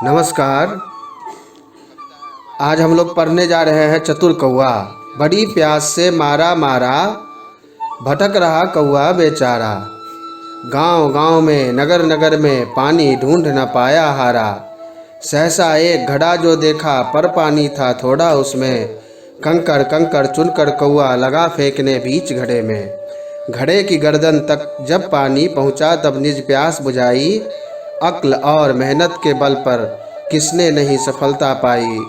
नमस्कार। आज हम लोग पढ़ने जा रहे हैं चतुर कौआ। बड़ी प्यास से मारा मारा, भटक रहा कौआ बेचारा। गांव गांव में नगर नगर में पानी ढूंढ न पाया हारा। सहसा एक घड़ा जो देखा, पर पानी था थोड़ा उसमें। कंकड़ कंकड़ चुनकर कौआ लगा फेंकने बीच घड़े में। घड़े की गर्दन तक जब पानी पहुंचा, तब निज प्यास बुझाई। अक्ल और मेहनत के बल पर किसने नहीं सफलता पाई।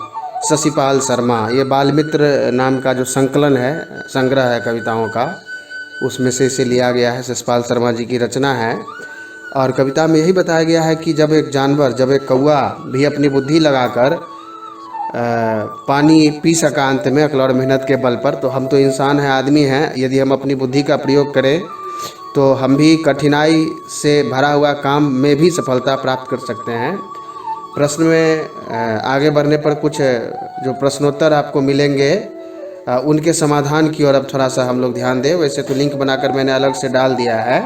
शशिपाल शर्मा। ये बाल मित्र नाम का जो संकलन है, संग्रह है कविताओं का, उसमें से इसे लिया गया है। शशिपाल शर्मा जी की रचना है। और कविता में यही बताया गया है कि जब एक जानवर, जब एक कौआ भी अपनी बुद्धि लगाकर पानी पी सका अंत में, अक्ल और मेहनत के बल पर, तो हम तो इंसान हैं, आदमी हैं। यदि हम अपनी बुद्धि का प्रयोग करें तो हम भी कठिनाई से भरा हुआ काम में भी सफलता प्राप्त कर सकते हैं। प्रश्न में आगे बढ़ने पर कुछ जो प्रश्नोत्तर आपको मिलेंगे, उनके समाधान की ओर अब थोड़ा सा हम लोग ध्यान दें। वैसे तो लिंक बनाकर मैंने अलग से डाल दिया है।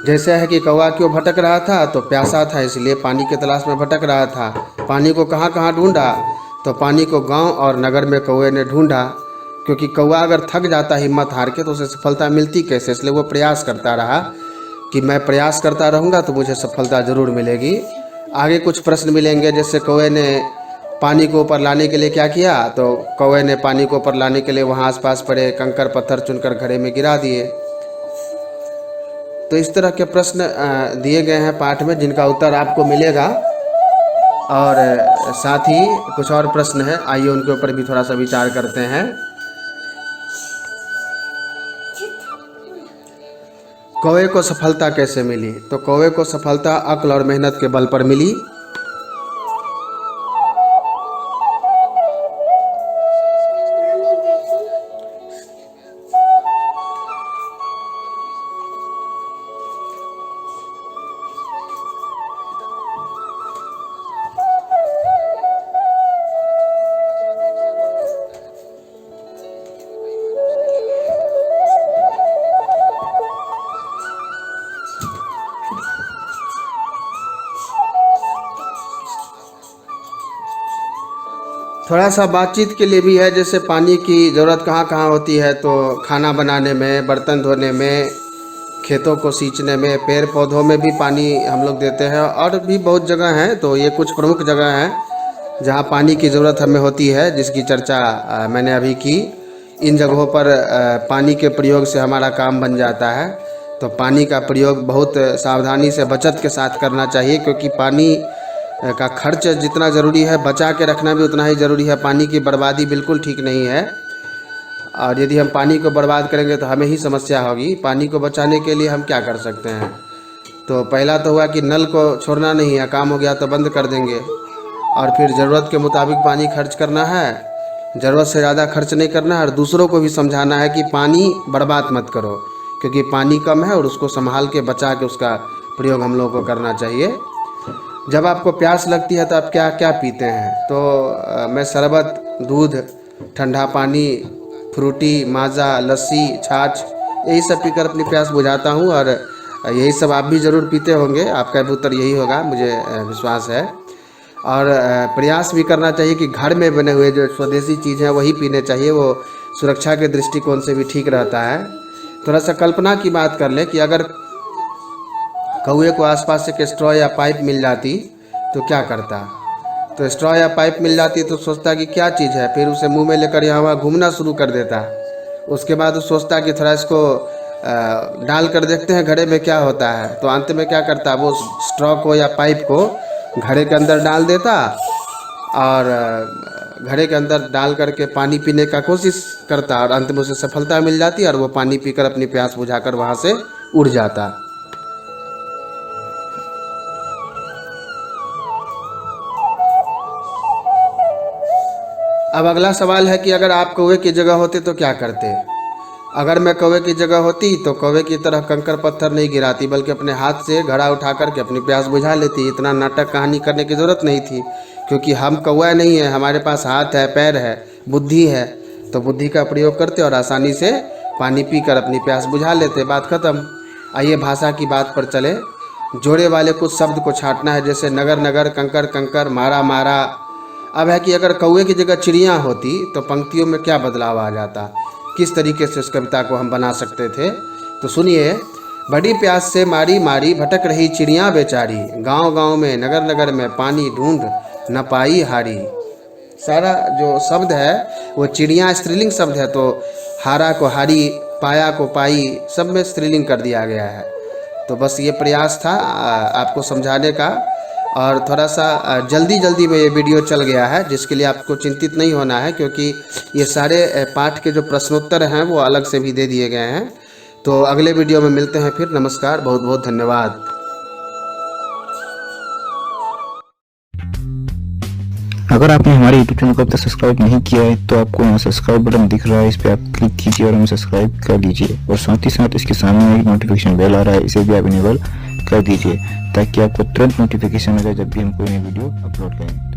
जैसे है कि कौवा क्यों भटक रहा था, तो प्यासा था इसलिए पानी की तलाश में भटक रहा था। पानी को कहाँ कहाँ ढूंढा, तो पानी को गांव और नगर में कौवे ने ढूंढा। क्योंकि कौवा अगर थक जाता हिम्मत हार के, तो उसे सफलता मिलती कैसे। इसलिए वो प्रयास करता रहा कि मैं प्रयास करता रहूँगा तो मुझे सफलता ज़रूर मिलेगी। आगे कुछ प्रश्न मिलेंगे, जैसे कौवे ने पानी को ऊपर लाने के लिए क्या किया, तो कौवे ने पानी को ऊपर लाने के लिए वहाँ आसपास पड़े कंकड़ पत्थर चुनकर घड़े में गिरा दिए। तो इस तरह के प्रश्न दिए गए हैं पाठ में, जिनका उत्तर आपको मिलेगा। और साथ ही कुछ और प्रश्न है, आइए उनके ऊपर भी थोड़ा सा विचार करते हैं। कौवे को सफलता कैसे मिली, तो कौवे को सफलता अक्ल और मेहनत के बल पर मिली। थोड़ा सा बातचीत के लिए भी है, जैसे पानी की ज़रूरत कहाँ कहाँ होती है, तो खाना बनाने में, बर्तन धोने में, खेतों को सींचने में, पेड़ पौधों में भी पानी हम लोग देते हैं। और भी बहुत जगह हैं, तो ये कुछ प्रमुख जगह हैं जहाँ पानी की ज़रूरत हमें होती है, जिसकी चर्चा मैंने अभी की। इन जगहों पर पानी के प्रयोग से हमारा काम बन जाता है। तो पानी का प्रयोग बहुत सावधानी से, बचत के साथ करना चाहिए, क्योंकि पानी का खर्च जितना ज़रूरी है, बचा के रखना भी उतना ही ज़रूरी है। पानी की बर्बादी बिल्कुल ठीक नहीं है। और यदि हम पानी को बर्बाद करेंगे तो हमें ही समस्या होगी। पानी को बचाने के लिए हम क्या कर सकते हैं, तो पहला तो हुआ कि नल को छोड़ना नहीं है, काम हो गया तो बंद कर देंगे। और फिर ज़रूरत के मुताबिक पानी खर्च करना है, ज़रूरत से ज़्यादा खर्च नहीं करना है। और दूसरों को भी समझाना है कि पानी बर्बाद मत करो, क्योंकि पानी कम है और उसको संभाल के, बचा के उसका प्रयोग हम लोगों को करना चाहिए। जब आपको प्यास लगती है तो आप क्या क्या पीते हैं, तो मैं शरबत, दूध, ठंडा पानी, फ्रूटी, माज़ा, लस्सी, छाछ, यही सब पीकर अपनी प्यास बुझाता हूँ। और यही सब आप भी ज़रूर पीते होंगे, आपका भी उत्तर यही होगा, मुझे विश्वास है। और प्रयास भी करना चाहिए कि घर में बने हुए जो स्वदेशी चीज़ हैं वही पीने चाहिए, वो सुरक्षा के दृष्टिकोण से भी ठीक रहता है। थोड़ा सा कल्पना की बात कर लें कि अगर कौवे को आसपास से एक स्ट्रॉ या पाइप मिल जाती तो क्या करता। तो स्ट्रॉ या पाइप मिल जाती तो सोचता कि क्या चीज़ है, फिर उसे मुंह में लेकर यहाँ वहाँ घूमना शुरू कर देता। उसके बाद वो सोचता कि थोड़ा इसको डाल कर देखते हैं घड़े में क्या होता है। तो अंत में क्या करता, वो स्ट्रॉ को या पाइप को घड़े के अंदर डाल देता और घड़े के अंदर डाल करके पानी पीने का कोशिश करता। और अंत में उसे सफलता मिल जाती और वो पानी पीकर अपनी प्यास बुझाकर वहाँ से उड़ जाता। अब अगला सवाल है कि अगर आप कौवे की जगह होते तो क्या करते। अगर मैं कौवे की जगह होती तो कौवे की तरह कंकड़ पत्थर नहीं गिराती, बल्कि अपने हाथ से घड़ा उठा करके अपनी प्यास बुझा लेती। इतना नाटक कहानी करने की ज़रूरत नहीं थी, क्योंकि हम कौवा नहीं है, हमारे पास हाथ है, पैर है, बुद्धि है। तो बुद्धि का प्रयोग करते और आसानी से पानी पीकर अपनी प्यास बुझा लेते, बात ख़त्म। आइए भाषा की बात पर चले। जोड़े वाले कुछ शब्द को छांटना है, जैसे नगर नगर, कंकर कंकर, मारा मारा। अब है कि अगर कौवे की जगह चिड़िया होती तो पंक्तियों में क्या बदलाव आ जाता, किस तरीके से उस कविता को हम बना सकते थे। तो सुनिए। बड़ी प्यास से मारी मारी भटक रही चिड़िया बेचारी, गांव गांव में नगर नगर में पानी ढूंढ न पाई हारी। सारा जो शब्द है वो चिड़िया स्त्रीलिंग शब्द है, तो हारा को हारी, पाया को पाई, सब में स्त्रीलिंग कर दिया गया है। तो बस ये प्रयास था आपको समझाने का, और थोड़ा सा जल्दी जल्दी में ये वीडियो चल गया है, जिसके लिए आपको चिंतित नहीं होना है, क्योंकि ये सारे पाठ के जो प्रश्नोत्तर हैं वो अलग से भी दे दिए गए हैं। तो अगले वीडियो में मिलते हैं फिर। नमस्कार, बहुत बहुत धन्यवाद। अगर आपने हमारे YouTube चैनल को अब तक सब्सक्राइब नहीं किया है तो आपको यहाँ सब्सक्राइब बटन दिख रहा है, इस पर आप क्लिक कीजिए और हमें सब्सक्राइब कर लीजिए। और साथ ही साथ इसके सामने एक नोटिफिकेशन बेल आ रहा है, इसे भी आप इनेबल कर दीजिए ताकि आपको तुरंत नोटिफिकेशन मिले जब भी हम कोई नई वीडियो अपलोड करें।